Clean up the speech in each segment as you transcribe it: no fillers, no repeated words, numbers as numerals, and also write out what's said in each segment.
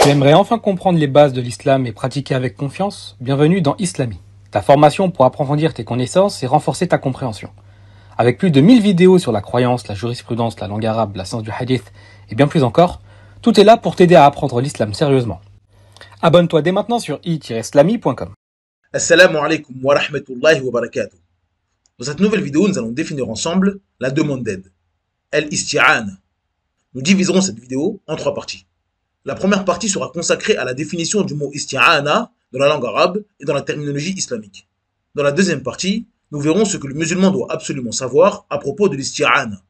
Tu aimerais enfin comprendre les bases de l'islam et pratiquer avec confiance? Bienvenue dans Islami, ta formation pour approfondir tes connaissances et renforcer ta compréhension. Avec plus de 1000 vidéos sur la croyance, la jurisprudence, la langue arabe, la science du hadith et bien plus encore, tout est là pour t'aider à apprendre l'islam sérieusement. Abonne-toi dès maintenant sur i-islami.com. Assalamu alaikum wa rahmatullahi wa barakatuh. Dans cette nouvelle vidéo, nous allons définir ensemble la demande d'aide, al-isti'ana. Nous diviserons cette vidéo en 3 parties. La première partie sera consacrée à la définition du mot isti'ana dans la langue arabe et dans la terminologie islamique. Dans la deuxième partie, nous verrons ce que le musulman doit absolument savoir à propos de l'isti'ana.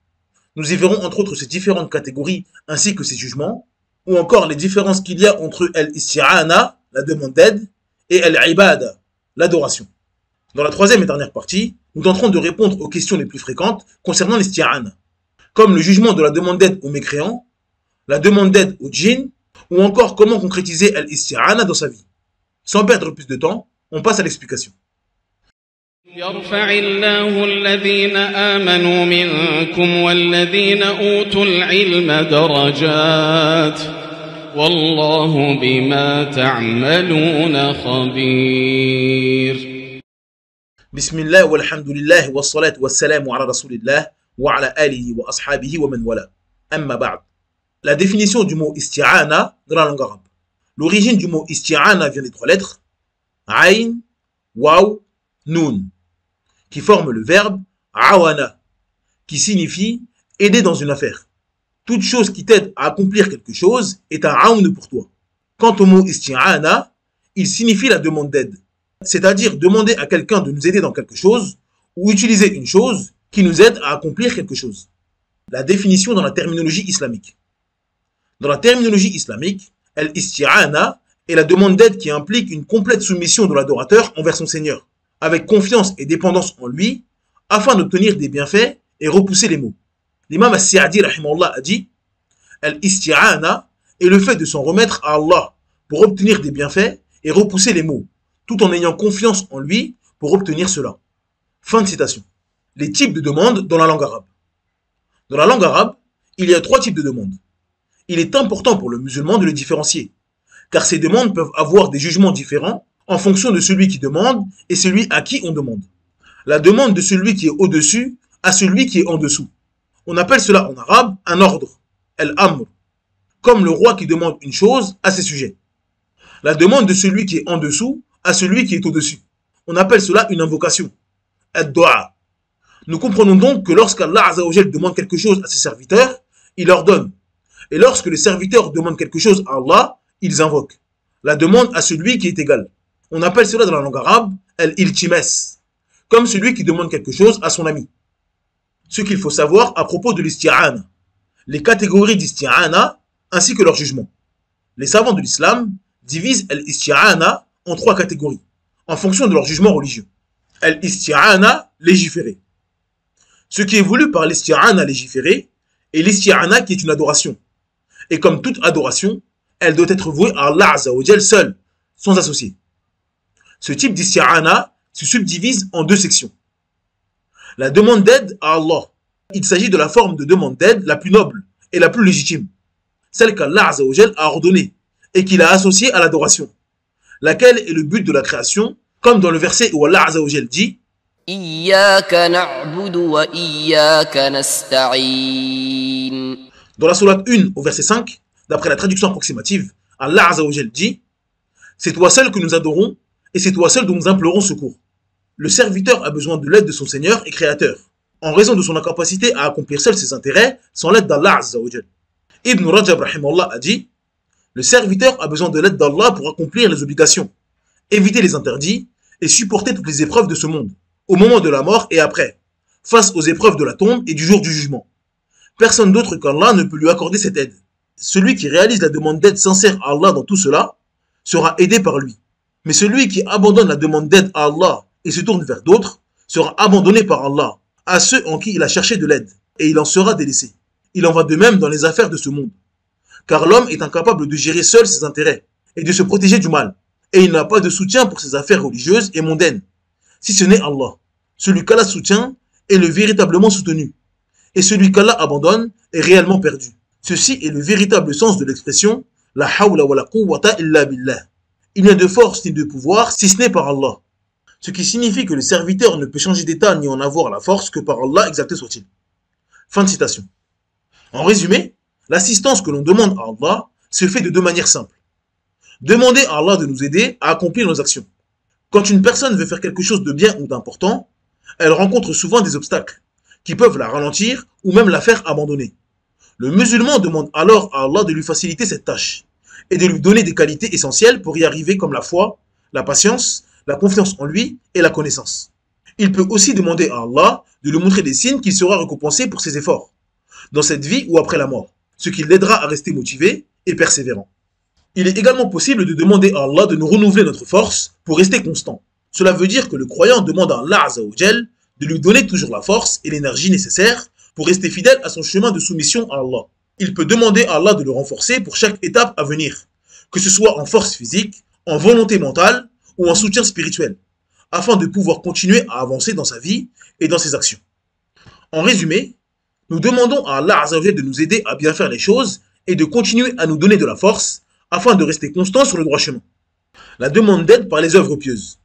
Nous y verrons entre autres ses différentes catégories ainsi que ses jugements, ou encore les différences qu'il y a entre al-isti'ana, la demande d'aide, et al-ibada, l'adoration. Dans la troisième et dernière partie, nous tenterons de répondre aux questions les plus fréquentes concernant l'isti'ana, comme le jugement de la demande d'aide aux mécréants, la demande d'aide aux djinns, ou encore comment concrétiser al-isti'ana dans sa vie. Sans perdre plus de temps, on passe à l'explication. يرفع الله الذين آمنوا منكم والذين أوتوا العلم درجات والله بما تعملون خبير. بسم الله والحمد لله والصلاة والسلام على رسول الله وعلى آله وأصحابه ومن والاه. أما بعد. La définition du mot isti'ana dans la langue arabe. L'origine du mot isti'ana vient des 3 lettres ayn, waw, nun, qui forment le verbe awana, qui signifie aider dans une affaire. Toute chose qui t'aide à accomplir quelque chose est un awn pour toi. Quant au mot isti'ana, il signifie la demande d'aide, c'est-à-dire demander à quelqu'un de nous aider dans quelque chose ou utiliser une chose qui nous aide à accomplir quelque chose. La définition dans la terminologie islamique. Dans la terminologie islamique, al-isti'ana est la demande d'aide qui implique une complète soumission de l'adorateur envers son Seigneur, avec confiance et dépendance en lui, afin d'obtenir des bienfaits et repousser les maux. L'imam as-Sa'di rahimahullah a dit « Al-isti'ana est le fait de s'en remettre à Allah pour obtenir des bienfaits et repousser les maux, tout en ayant confiance en lui pour obtenir cela. » Fin de citation. Les types de demandes dans la langue arabe. Dans la langue arabe, il y a 3 types de demandes. Il est important pour le musulman de les différencier, car ces demandes peuvent avoir des jugements différents en fonction de celui qui demande et celui à qui on demande. La demande de celui qui est au-dessus à celui qui est en dessous. On appelle cela en arabe un ordre, al-amr, comme le roi qui demande une chose à ses sujets. La demande de celui qui est en dessous à celui qui est au-dessus. On appelle cela une invocation, ad-du'a. Nous comprenons donc que lorsqu'Allah Azza wa Jal demande quelque chose à ses serviteurs, il leur donne. Et lorsque les serviteurs demandent quelque chose à Allah, ils invoquent la demande à celui qui est égal. On appelle cela dans la langue arabe al-iltimas, comme celui qui demande quelque chose à son ami. Ce qu'il faut savoir à propos de l'isti'ana, les catégories d'isti'ana ainsi que leur jugement. Les savants de l'islam divisent al-isti'ana en 3 catégories, en fonction de leur jugement religieux. Al-isti'ana légiféré. Ce qui est voulu par l'isti'ana légiféré est l'isti'ana qui est une adoration. Et comme toute adoration, elle doit être vouée à Allah Azza wa Jal seul, sans associé. Ce type d'isti'ana se subdivise en 2 sections. La demande d'aide à Allah. Il s'agit de la forme de demande d'aide la plus noble et la plus légitime, celle qu'Allah Azza wa Jal a ordonnée et qu'il a associée à l'adoration, laquelle est le but de la création, comme dans le verset où Allah Azza wa Jal dit إياك نعبد وإياك نستعين. Dans la sourate 1 au verset 5, d'après la traduction approximative, Allah Azza wa Jal dit « C'est toi seul que nous adorons et c'est toi seul dont nous implorons secours. » Le serviteur a besoin de l'aide de son Seigneur et Créateur, en raison de son incapacité à accomplir seul ses intérêts sans l'aide d'Allah Azza wa Jal. Ibn Rajab rahimahullah a dit « Le serviteur a besoin de l'aide d'Allah pour accomplir les obligations, éviter les interdits et supporter toutes les épreuves de ce monde, au moment de la mort et après, face aux épreuves de la tombe et du jour du jugement. Personne d'autre qu'Allah ne peut lui accorder cette aide. Celui qui réalise la demande d'aide sincère à Allah dans tout cela sera aidé par lui. Mais celui qui abandonne la demande d'aide à Allah et se tourne vers d'autres sera abandonné par Allah à ceux en qui il a cherché de l'aide et il en sera délaissé. Il en va de même dans les affaires de ce monde. Car l'homme est incapable de gérer seul ses intérêts et de se protéger du mal. Et il n'a pas de soutien pour ses affaires religieuses et mondaines, si ce n'est Allah. Celui qu'Allah soutient est le véritablement soutenu. Et celui qu'Allah abandonne est réellement perdu. Ceci est le véritable sens de l'expression La hawla wa la quwwata illa billah. Il n'y a de force ni de pouvoir si ce n'est par Allah. Ce qui signifie que le serviteur ne peut changer d'état ni en avoir la force que par Allah, exacté soit-il. Fin de citation. En résumé, l'assistance que l'on demande à Allah se fait de deux manières simples. Demander à Allah de nous aider à accomplir nos actions. Quand une personne veut faire quelque chose de bien ou d'important, elle rencontre souvent des obstacles qui peuvent la ralentir ou même la faire abandonner. Le musulman demande alors à Allah de lui faciliter cette tâche et de lui donner des qualités essentielles pour y arriver comme la foi, la patience, la confiance en lui et la connaissance. Il peut aussi demander à Allah de lui montrer des signes qu'il sera récompensé pour ses efforts, dans cette vie ou après la mort, ce qui l'aidera à rester motivé et persévérant. Il est également possible de demander à Allah de nous renouveler notre force pour rester constant. Cela veut dire que le croyant demande à Allah Azza wa Jal de lui donner toujours la force et l'énergie nécessaires pour rester fidèle à son chemin de soumission à Allah. Il peut demander à Allah de le renforcer pour chaque étape à venir, que ce soit en force physique, en volonté mentale ou en soutien spirituel, afin de pouvoir continuer à avancer dans sa vie et dans ses actions. En résumé, nous demandons à Allah Azza wa Jal de nous aider à bien faire les choses et de continuer à nous donner de la force afin de rester constant sur le droit chemin. La demande d'aide par les œuvres pieuses.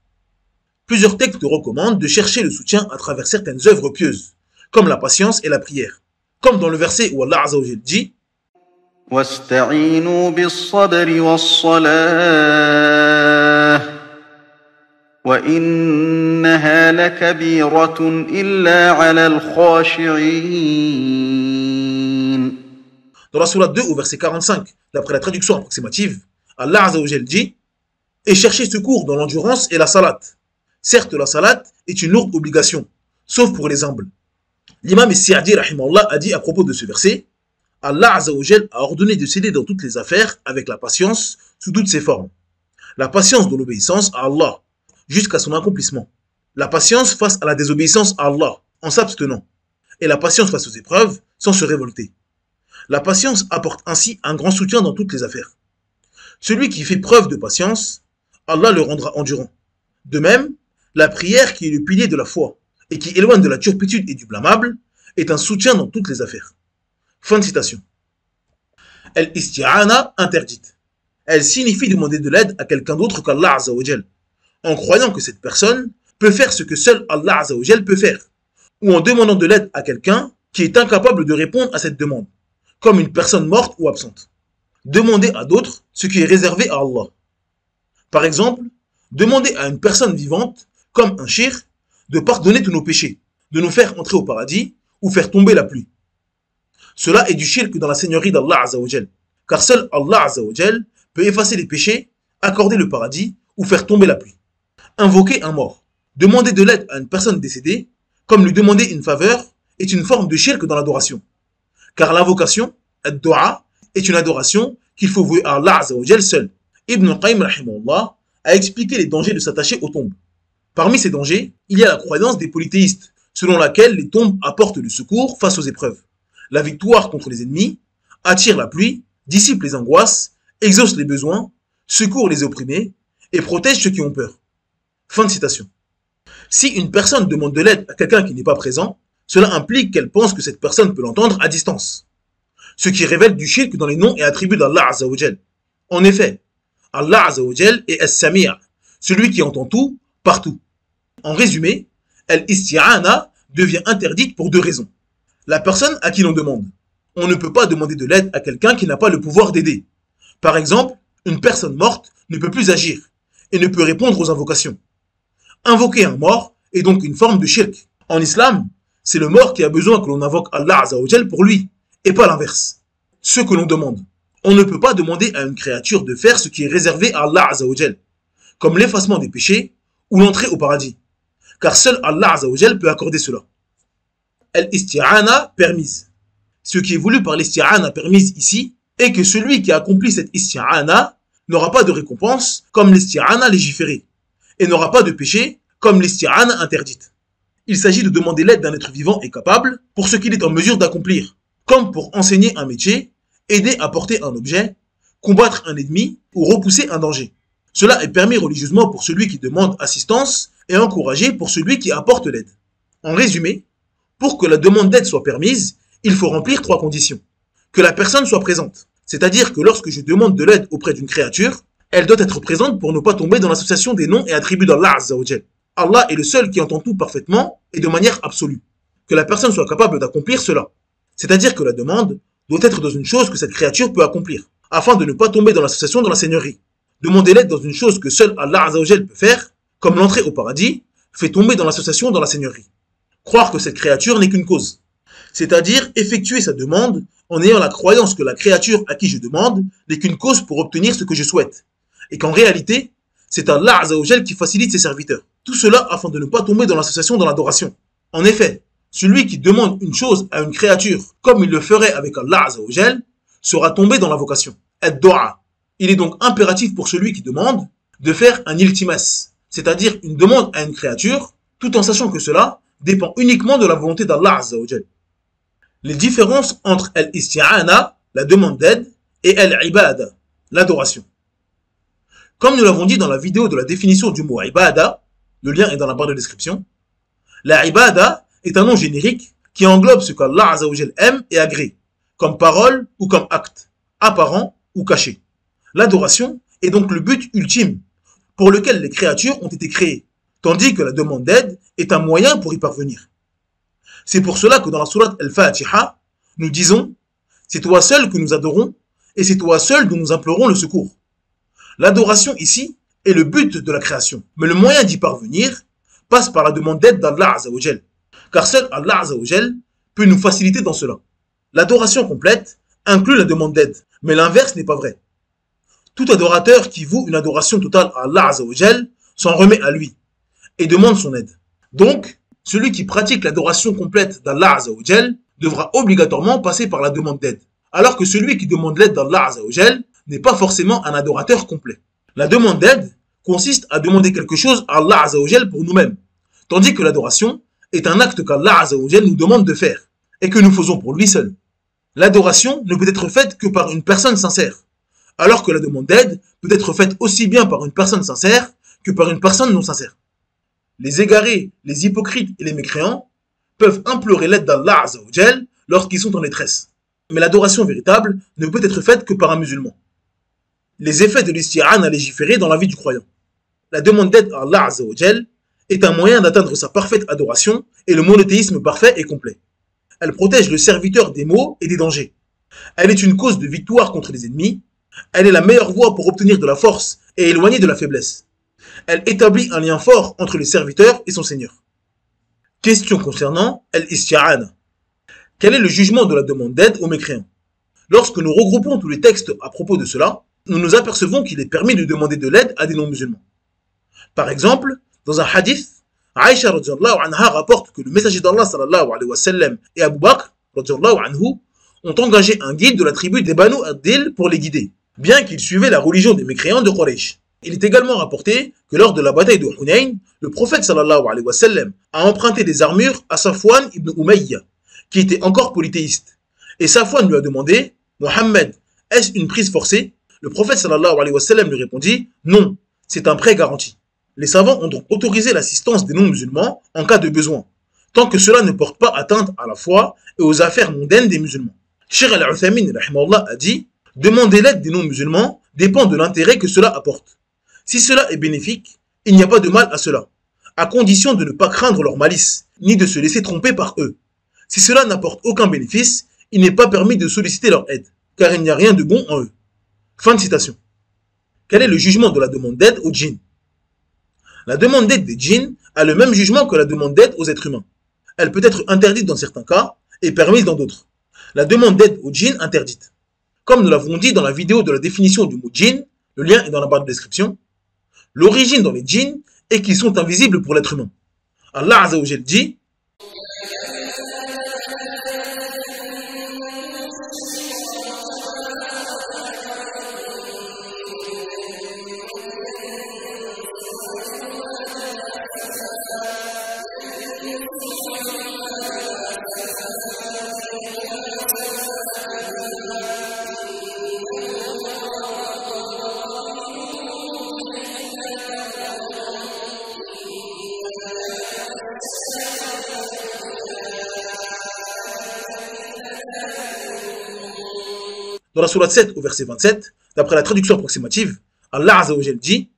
Plusieurs textes recommandent de chercher le soutien à travers certaines œuvres pieuses, comme la patience et la prière. Comme dans le verset où Allah Azza wa Jal dit واستعينوا بالصبر والصلاة وإنها لكبيرة إلا على الخاشعين. Dans la sourate 2 au verset 45, d'après la traduction approximative, Allah Azza wa Jal dit et cherchez secours dans l'endurance et la salat. Certes, la salat est une lourde obligation, sauf pour les humbles. L'imam As-Sa'di rahimahullah a dit à propos de ce verset, Allah Azza wa Jal a ordonné de s'aider dans toutes les affaires avec la patience sous toutes ses formes. La patience de l'obéissance à Allah jusqu'à son accomplissement. La patience face à la désobéissance à Allah en s'abstenant. Et la patience face aux épreuves sans se révolter. La patience apporte ainsi un grand soutien dans toutes les affaires. Celui qui fait preuve de patience, Allah le rendra endurant. De même, la prière qui est le pilier de la foi et qui éloigne de la turpitude et du blâmable est un soutien dans toutes les affaires. Fin de citation. Al-isti'ana interdite. Elle signifie demander de l'aide à quelqu'un d'autre qu'Allah Azza wa Jal, en croyant que cette personne peut faire ce que seul Allah Azza wa Jal peut faire, ou en demandant de l'aide à quelqu'un qui est incapable de répondre à cette demande, comme une personne morte ou absente. Demander à d'autres ce qui est réservé à Allah. Par exemple, demander à une personne vivante, comme un shir, de pardonner tous nos péchés, de nous faire entrer au paradis ou faire tomber la pluie. Cela est du shirk dans la seigneurie d'Allah Azza wa Jal, car seul Allah Azza wa Jal peut effacer les péchés, accorder le paradis ou faire tomber la pluie. Invoquer un mort, demander de l'aide à une personne décédée, comme lui demander une faveur, est une forme de shirk dans l'adoration. Car l'invocation, ad-du'a, est une adoration qu'il faut vouer à Allah Azza wa Jal seul. Ibn Qayyim rahimahullah a expliqué les dangers de s'attacher aux tombes. Parmi ces dangers, il y a la croyance des polythéistes, selon laquelle les tombes apportent le secours face aux épreuves, la victoire contre les ennemis, attirent la pluie, dissipent les angoisses, exaucent les besoins, secourent les opprimés et protègent ceux qui ont peur. Fin de citation. Si une personne demande de l'aide à quelqu'un qui n'est pas présent, cela implique qu'elle pense que cette personne peut l'entendre à distance, ce qui révèle du shirk dans les noms et attributs d'Allah Azza wa Jal. En effet, Allah Azza wa Jal est As-Sami', celui qui entend tout, partout. En résumé, Al-Isti'ana devient interdite pour deux raisons. La personne à qui l'on demande. On ne peut pas demander de l'aide à quelqu'un qui n'a pas le pouvoir d'aider. Par exemple, une personne morte ne peut plus agir et ne peut répondre aux invocations. Invoquer un mort est donc une forme de shirk. En islam, c'est le mort qui a besoin que l'on invoque Allah Azza wa Jal pour lui, et pas l'inverse. Ce que l'on demande. On ne peut pas demander à une créature de faire ce qui est réservé à Allah Azza wa Jal, comme l'effacement des péchés ou l'entrée au paradis, car seul Allah Azza wa Jal peut accorder cela. Al-isti'ana permise. Ce qui est voulu par l'isti'ana permise ici est que celui qui accomplit cette isti'ana n'aura pas de récompense comme l'isti'ana légiférée et n'aura pas de péché comme l'isti'ana interdite. Il s'agit de demander l'aide d'un être vivant et capable pour ce qu'il est en mesure d'accomplir, comme pour enseigner un métier, aider à porter un objet, combattre un ennemi ou repousser un danger. Cela est permis religieusement pour celui qui demande assistance et encouragé pour celui qui apporte l'aide. En résumé, pour que la demande d'aide soit permise, il faut remplir trois conditions. Que la personne soit présente, C'est-à-dire que lorsque je demande de l'aide auprès d'une créature, elle doit être présente pour ne pas tomber dans l'association des noms et attributs d'Allah Azza wa Jal. Allah est le seul qui entend tout parfaitement et de manière absolue. Que la personne soit capable d'accomplir cela. C'est-à-dire que la demande doit être dans une chose que cette créature peut accomplir, afin de ne pas tomber dans l'association de la seigneurie. Demander l'aide dans une chose que seul Allah Azza wa Jal peut faire, comme l'entrée au paradis, fait tomber dans l'association dans la seigneurie. Croire que cette créature n'est qu'une cause. C'est-à-dire effectuer sa demande en ayant la croyance que la créature à qui je demande n'est qu'une cause pour obtenir ce que je souhaite. Et qu'en réalité, c'est Allah Azza wa Jal qui facilite ses serviteurs. Tout cela afin de ne pas tomber dans l'association dans l'adoration. En effet, celui qui demande une chose à une créature comme il le ferait avec Allah Azza wa Jal sera tombé dans l'invocation. Ad-Du'a. Il est donc impératif pour celui qui demande de faire un iltimas, c'est-à-dire une demande à une créature, tout en sachant que cela dépend uniquement de la volonté d'Allah Azza wa Jal. Les différences entre al-isti'ana, la demande d'aide, et al-ibada, l'adoration. Comme nous l'avons dit dans la vidéo de la définition du mot ibada, le lien est dans la barre de description, la ibada est un nom générique qui englobe ce qu'Allah Azza wa Jal aime et agrée, comme parole ou comme acte, apparent ou caché. L'adoration est donc le but ultime pour lequel les créatures ont été créées, tandis que la demande d'aide est un moyen pour y parvenir. C'est pour cela que dans la sourate Al-Fatiha, nous disons « C'est toi seul que nous adorons et c'est toi seul dont nous implorons le secours ». L'adoration ici est le but de la création, mais le moyen d'y parvenir passe par la demande d'aide d'Allah Azza wa Jal, car seul Allah Azza wa Jal peut nous faciliter dans cela. L'adoration complète inclut la demande d'aide, mais l'inverse n'est pas vrai. Tout adorateur qui voue une adoration totale à Allah Azza wa Jal s'en remet à lui et demande son aide. Donc, celui qui pratique l'adoration complète d'Allah Azza wa Jal devra obligatoirement passer par la demande d'aide, alors que celui qui demande l'aide d'Allah Azza wa Jal n'est pas forcément un adorateur complet. La demande d'aide consiste à demander quelque chose à Allah Azza wa Jal pour nous-mêmes, tandis que l'adoration est un acte qu'Allah Azza wa Jal nous demande de faire et que nous faisons pour lui seul. L'adoration ne peut être faite que par une personne sincère, alors que la demande d'aide peut être faite aussi bien par une personne sincère que par une personne non sincère. Les égarés, les hypocrites et les mécréants peuvent implorer l'aide d'Allah Azza wa Jal lorsqu'ils sont en détresse. Mais l'adoration véritable ne peut être faite que par un musulman. Les effets de l'isti'ana à légiférer dans la vie du croyant. La demande d'aide à Allah Azza wa Jal est un moyen d'atteindre sa parfaite adoration et le monothéisme parfait et complet. Elle protège le serviteur des maux et des dangers. Elle est une cause de victoire contre les ennemis. Elle est la meilleure voie pour obtenir de la force et éloigner de la faiblesse. Elle établit un lien fort entre le serviteur et son Seigneur. Question concernant al-isti'ana. Quel est le jugement de la demande d'aide aux mécréants? Lorsque nous regroupons tous les textes à propos de cela, nous nous apercevons qu'il est permis de demander de l'aide à des non-musulmans. Par exemple, dans un hadith, Aïcha radhiyallahu anha rapporte que le messager d'Allah sallallahu alayhi wa sallam et Abu Bakr radhiyallahu anhu ont engagé un guide de la tribu des Banu Ad-Dil pour les guider, bien qu'ils suivaient la religion des mécréants de Quraysh. Il est également rapporté que lors de la bataille de Hunayn, le prophète sallallahu alayhi wa sallam a emprunté des armures à Safwan ibn Umayya, qui était encore polythéiste. Et Safwan lui a demandé « Mohammed, est-ce une prise forcée ?» Le prophète sallallahu alayhi wa sallam lui répondit « Non, c'est un prêt garanti. » Les savants ont donc autorisé l'assistance des non-musulmans en cas de besoin, tant que cela ne porte pas atteinte à la foi et aux affaires mondaines des musulmans. Cheikh Al-Uthaymin rahimahullah a dit « Demander l'aide des non-musulmans dépend de l'intérêt que cela apporte. Si cela est bénéfique, il n'y a pas de mal à cela, à condition de ne pas craindre leur malice, ni de se laisser tromper par eux. Si cela n'apporte aucun bénéfice, il n'est pas permis de solliciter leur aide, car il n'y a rien de bon en eux. » Fin de citation. Quel est le jugement de la demande d'aide aux djinns? La demande d'aide des djinns a le même jugement que la demande d'aide aux êtres humains. Elle peut être interdite dans certains cas et permise dans d'autres. La demande d'aide aux djinns interdite. Comme nous l'avons dit dans la vidéo de la définition du mot djinn, le lien est dans la barre de description, l'origine dans les djinns est qu'ils sont invisibles pour l'être humain. Allah Azza wa Jal dit Dans la sourate 7 au verset 27, d'après la traduction approximative, Allah Azza wa Jal dit: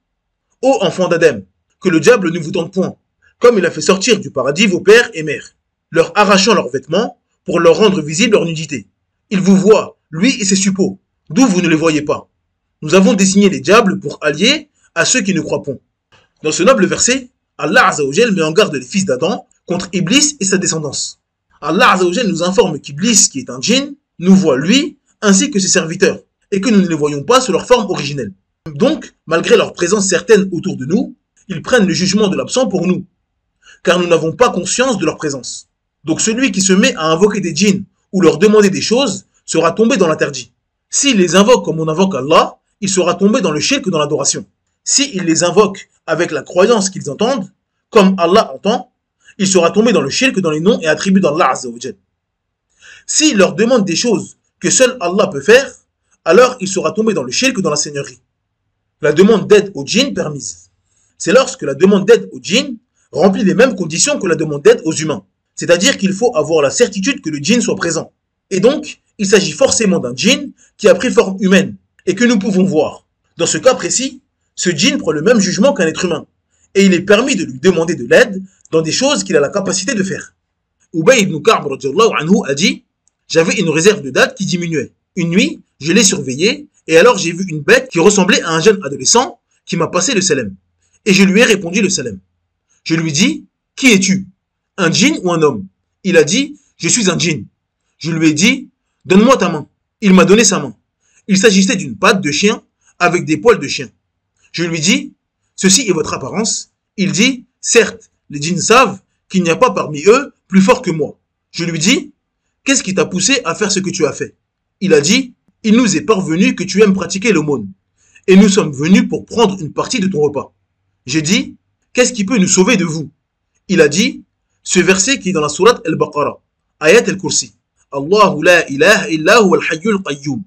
Ô enfants d'Adam, que le diable ne vous tente point, comme il a fait sortir du paradis vos pères et mères, leur arrachant leurs vêtements pour leur rendre visible leur nudité. Il vous voit, lui et ses suppôts, d'où vous ne les voyez pas. Nous avons désigné les diables pour alliés à ceux qui ne croient point. Dans ce noble verset, Allah Azza wa Jal met en garde les fils d'Adam contre Iblis et sa descendance. Allah Azza wa Jal nous informe qu'Iblis, qui est un djinn, nous voit lui ainsi que ses serviteurs, et que nous ne les voyons pas sous leur forme originelle. Donc, malgré leur présence certaine autour de nous, ils prennent le jugement de l'absent pour nous, car nous n'avons pas conscience de leur présence. Donc celui qui se met à invoquer des djinns ou leur demander des choses sera tombé dans l'interdit. S'il les invoque comme on invoque Allah, il sera tombé dans le shirk dans l'adoration. S'il les invoque avec la croyance qu'ils entendent, comme Allah entend, il sera tombé dans le shirk dans les noms et attributs d'Allah Azza wa Jal. S'il leur demande des choses que seul Allah peut faire, alors il sera tombé dans le shirk dans la seigneurie. La demande d'aide aux djinns permise. C'est lorsque la demande d'aide aux djinns remplit les mêmes conditions que la demande d'aide aux humains. C'est-à-dire qu'il faut avoir la certitude que le djinn soit présent. Et donc, il s'agit forcément d'un djinn qui a pris forme humaine et que nous pouvons voir. Dans ce cas précis, ce djinn prend le même jugement qu'un être humain. Et il est permis de lui demander de l'aide dans des choses qu'il a la capacité de faire. Ubay ibn Ka'b anhu a dit: j'avais une réserve de dattes qui diminuait. Une nuit, je l'ai surveillée et alors j'ai vu une bête qui ressemblait à un jeune adolescent qui m'a passé le salam. Et je lui ai répondu le salam. Je lui dis: qui es-tu? Un djinn ou un homme? Il a dit: je suis un djinn. Je lui ai dit: donne-moi ta main. Il m'a donné sa main. Il s'agissait d'une patte de chien avec des poils de chien. Je lui dis: ceci est votre apparence. Il dit: certes, les djinns savent qu'il n'y a pas parmi eux plus fort que moi. Je lui dis: qu'est-ce qui t'a poussé à faire ce que tu as fait? Il a dit: il nous est parvenu que tu aimes pratiquer l'aumône, et nous sommes venus pour prendre une partie de ton repas. J'ai dit: qu'est-ce qui peut nous sauver de vous? Il a dit: ce verset qui est dans la sourate Al-Baqarah, Ayat Al-Kursi. Allahu la ilaha illa huwa al-hayyul qayyum.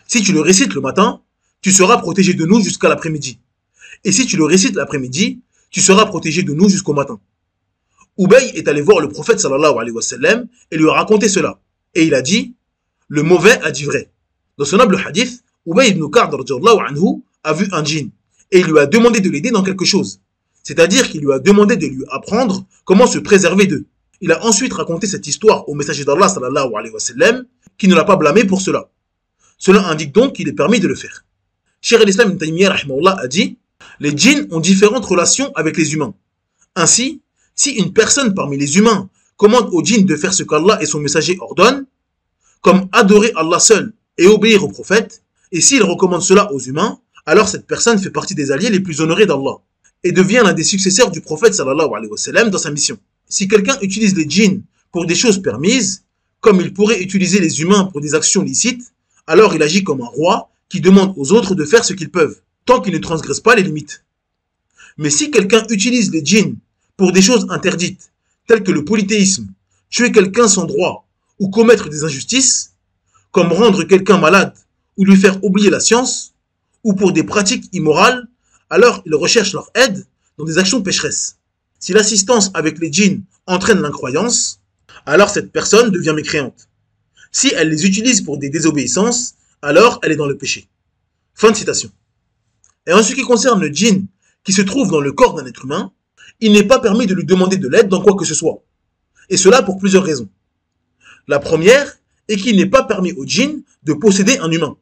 Si tu le récites le matin, tu seras protégé de nous jusqu'à l'après-midi. Et si tu le récites l'après-midi, tu seras protégé de nous jusqu'au matin. Ubay est allé voir le prophète sallallahu alayhi wa sallam et lui a raconté cela. Et il a dit: le mauvais a dit vrai. Dans ce noble hadith, Ubay ibn Ka'b anhu a vu un djinn et il lui a demandé de l'aider dans quelque chose. C'est-à-dire qu'il lui a demandé de lui apprendre comment se préserver d'eux. Il a ensuite raconté cette histoire au messager d'Allah sallallahu alayhi wa sallam qui ne l'a pas blâmé pour cela. Cela indique donc qu'il est permis de le faire. Cheikh al-Islam ibn Taymiyyah rahimahullah a dit: les djinns ont différentes relations avec les humains. Ainsi, si une personne parmi les humains commande aux djinns de faire ce qu'Allah et son messager ordonnent, comme adorer Allah seul et obéir au prophète, et s'il recommande cela aux humains, alors cette personne fait partie des alliés les plus honorés d'Allah et devient l'un des successeurs du prophète sallallahu alayhi wa sallam dans sa mission. Si quelqu'un utilise les djinns pour des choses permises, comme il pourrait utiliser les humains pour des actions licites, alors il agit comme un roi qui demande aux autres de faire ce qu'ils peuvent, tant qu'ils ne transgressent pas les limites. Mais si quelqu'un utilise les djinns pour des choses interdites, telles que le polythéisme, tuer quelqu'un sans droit, ou commettre des injustices, comme rendre quelqu'un malade, ou lui faire oublier la science, ou pour des pratiques immorales, alors il recherche leur aide dans des actions pécheresses. Si l'assistance avec les djinns entraîne l'incroyance, alors cette personne devient mécréante. Si elle les utilise pour des désobéissances, alors elle est dans le péché. Fin de citation. Et en ce qui concerne le djinn qui se trouve dans le corps d'un être humain, il n'est pas permis de lui demander de l'aide dans quoi que ce soit. Et cela pour plusieurs raisons. La première est qu'il n'est pas permis au djinn de posséder un humain.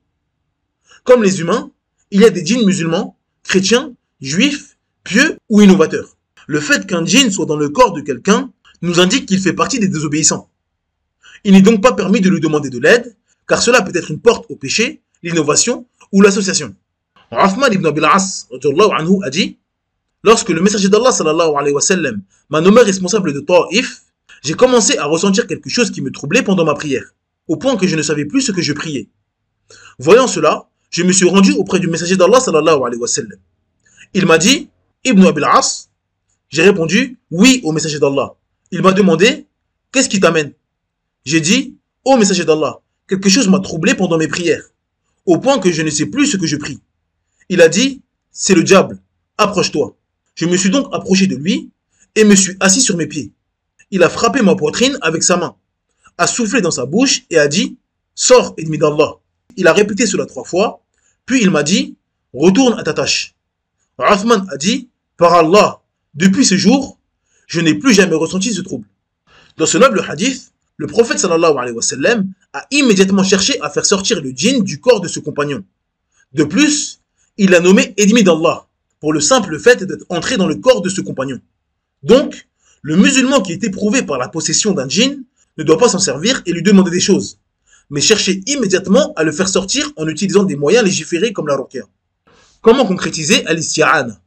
Comme les humains, il y a des djinns musulmans, chrétiens, juifs, pieux ou innovateurs. Le fait qu'un djinn soit dans le corps de quelqu'un nous indique qu'il fait partie des désobéissants. Il n'est donc pas permis de lui demander de l'aide, car cela peut être une porte au péché, l'innovation ou l'association. Uthman ibn Abi al-As anhu a dit: lorsque le messager d'Allah sallallahu alayhi wa sallam m'a nommé responsable de Taif, j'ai commencé à ressentir quelque chose qui me troublait pendant ma prière, au point que je ne savais plus ce que je priais. Voyant cela, je me suis rendu auprès du messager d'Allah sallallahu alayhi wa sallam. Il m'a dit: Ibn Abi al-As. J'ai répondu: oui au messager d'Allah. Il m'a demandé: qu'est-ce qui t'amène? J'ai dit: ô messager d'Allah, quelque chose m'a troublé pendant mes prières, au point que je ne sais plus ce que je prie. Il a dit: c'est le diable, approche-toi. Je me suis donc approché de lui et me suis assis sur mes pieds. Il a frappé ma poitrine avec sa main, a soufflé dans sa bouche et a dit: sors, ennemi d'Allah. Il a répété cela 3 fois, puis il m'a dit, retourne à ta tâche. Uthman a dit, par Allah, depuis ce jour, je n'ai plus jamais ressenti ce trouble. Dans ce noble hadith, le prophète sallallahu alayhi wa sallam a immédiatement cherché à faire sortir le djinn du corps de ce compagnon. De plus, il l'a nommé ennemi d'Allah, pour le simple fait d'être entré dans le corps de ce compagnon. Donc, le musulman qui est éprouvé par la possession d'un djinn ne doit pas s'en servir et lui demander des choses, mais chercher immédiatement à le faire sortir en utilisant des moyens légiférés comme la ruqya. Comment concrétiser al-isti'ana?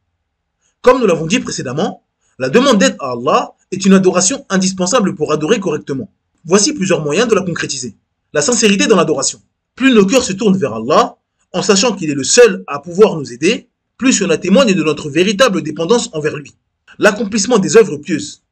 Comme nous l'avons dit précédemment, la demande d'aide à Allah est une adoration indispensable pour adorer correctement. Voici plusieurs moyens de la concrétiser. La sincérité dans l'adoration. Plus nos cœurs se tournent vers Allah, en sachant qu'il est le seul à pouvoir nous aider, plus cela témoigne de notre véritable dépendance envers lui. L'accomplissement des œuvres pieuses,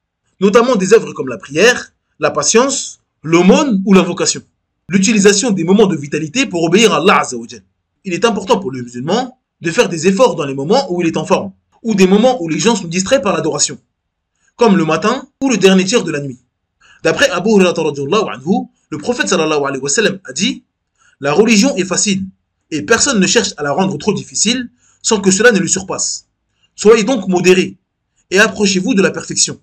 notamment des œuvres comme la prière, la patience, l'aumône ou l'invocation. L'utilisation des moments de vitalité pour obéir à Allah Azza wa Jal. Il est important pour le musulman de faire des efforts dans les moments où il est en forme, ou des moments où les gens sont distraits par l'adoration, comme le matin ou le dernier tiers de la nuit. D'après Abu Hurayrata radhiyallahu anhu, le prophète sallallahu alayhi wa sallam a dit « La religion est facile, et personne ne cherche à la rendre trop difficile sans que cela ne le surpasse. Soyez donc modérés, et approchez-vous de la perfection.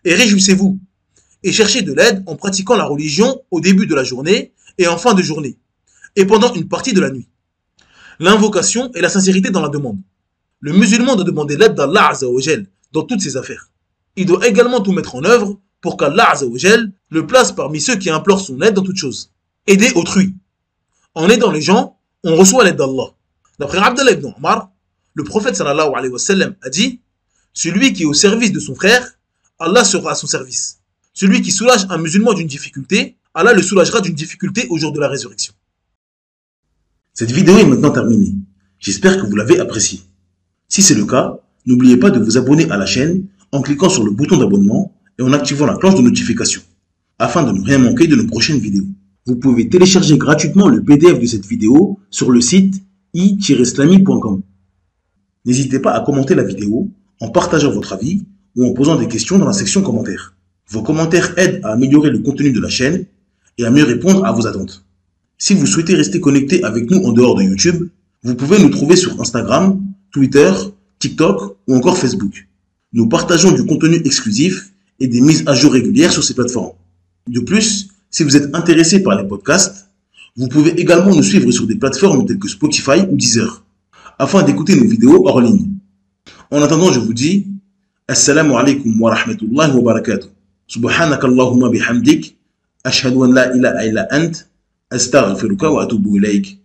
Et réjouissez-vous, et cherchez de l'aide en pratiquant la religion au début de la journée et en fin de journée, et pendant une partie de la nuit. L'invocation et la sincérité dans la demande. Le musulman doit demander l'aide d'Allah Azza wa Jal dans toutes ses affaires. Il doit également tout mettre en œuvre pour qu'Allah Azza wa Jal le place parmi ceux qui implorent son aide dans toutes choses. Aider autrui. En aidant les gens, on reçoit l'aide d'Allah. D'après Abdallah ibn Omar, le prophète sallallahu alayhi wa sallam a dit « Celui qui est au service de son frère, Allah sera à son service. Celui qui soulage un musulman d'une difficulté, Allah le soulagera d'une difficulté au jour de la résurrection. » Cette vidéo est maintenant terminée. J'espère que vous l'avez appréciée. Si c'est le cas, n'oubliez pas de vous abonner à la chaîne en cliquant sur le bouton d'abonnement et en activant la cloche de notification, afin de ne rien manquer de nos prochaines vidéos. Vous pouvez télécharger gratuitement le PDF de cette vidéo sur le site i-islami.com. N'hésitez pas à commenter la vidéo en partageant votre avis ou en posant des questions dans la section commentaires. Vos commentaires aident à améliorer le contenu de la chaîne et à mieux répondre à vos attentes. Si vous souhaitez rester connecté avec nous en dehors de YouTube, vous pouvez nous trouver sur Instagram, Twitter, TikTok ou encore Facebook. Nous partageons du contenu exclusif et des mises à jour régulières sur ces plateformes. De plus, si vous êtes intéressé par les podcasts, vous pouvez également nous suivre sur des plateformes telles que Spotify ou Deezer, afin d'écouter nos vidéos hors ligne. En attendant, je vous dis Assalamu alaikum wa rahmatullahi wa barakatuh. Subhanakallahumma bihamdik. Ashhadu an la ilaha illa ant. Astaghfiruka wa atubu ilayk.